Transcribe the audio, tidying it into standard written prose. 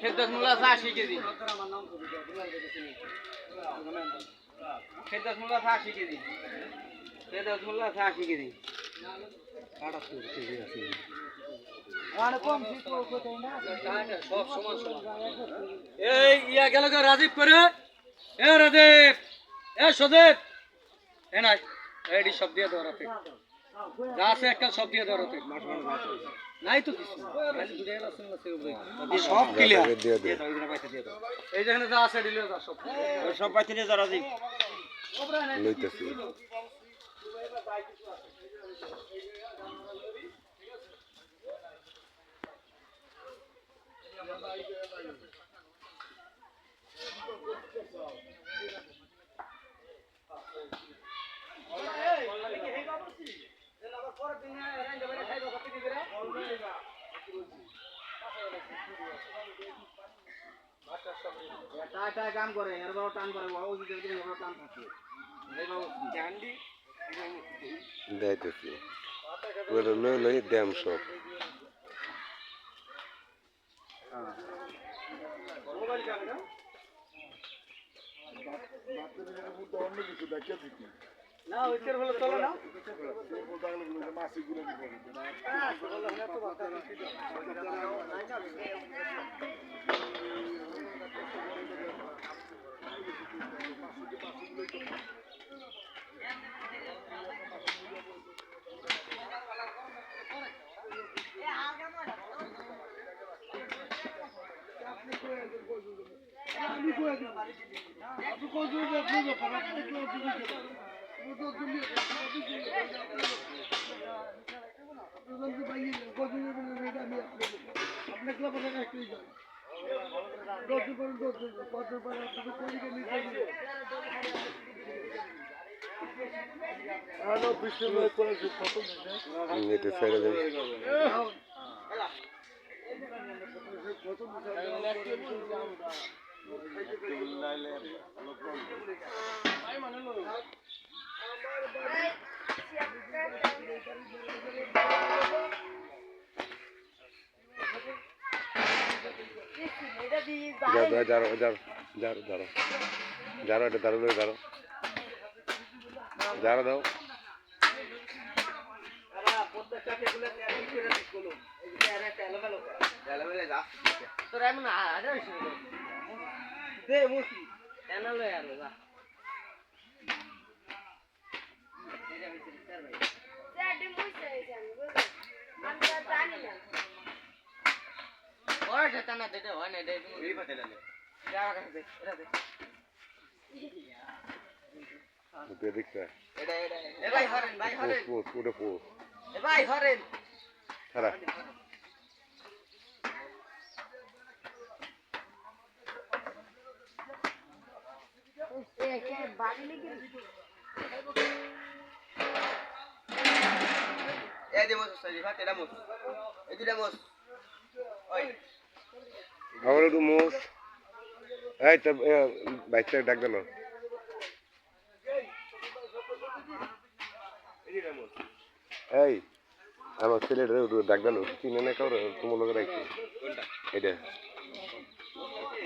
খেদ্দাস মূলা 80 কেজি খেদ্দাস মূলা 80 কেজি খেদ্দাস মূলা 80 কেজি 78 কেজি আছে আর কম শীত কোথায় না সব সমান সমান এই ইয়া গেল কে রাজীব করে এ রাজীব এ সদীপ এ নাই এডি সব দিয়ে দাও রাতে যা আছে একটা সব দিয়ে দাও রাতে নাই তো কিছু খালি দুটাই আছে না সব ক্লিয়ার দিয়ে দাও এখানে পয়সা দিয়ে দাও এই যেখানে যা আছে দিলে দাও সব সব পয়সা দিয়ে দাও রাজীব লইতেছি কাম করে এর বড় টান করে ওই যে বড় টান থাকে এই বাবু জানডি দেইতেছি পুরো লই লই দেম সব মোবাইল কানে না অন্য কিছু দেখে দিচ্ছি না ওইটার হলো চলো না মাসি গুলো নিতে ছেড়ে দেব যারা দাও দেখছে ভাই হরেন ভাই হরেন পুরো পুরো ভাই হরেন সারা আমার একটু মোষ এই তো বাইকটা ডাক দেন এই আমার ছেলেটা ডাক দেন চিনে না কারো তোমার লোকের এটা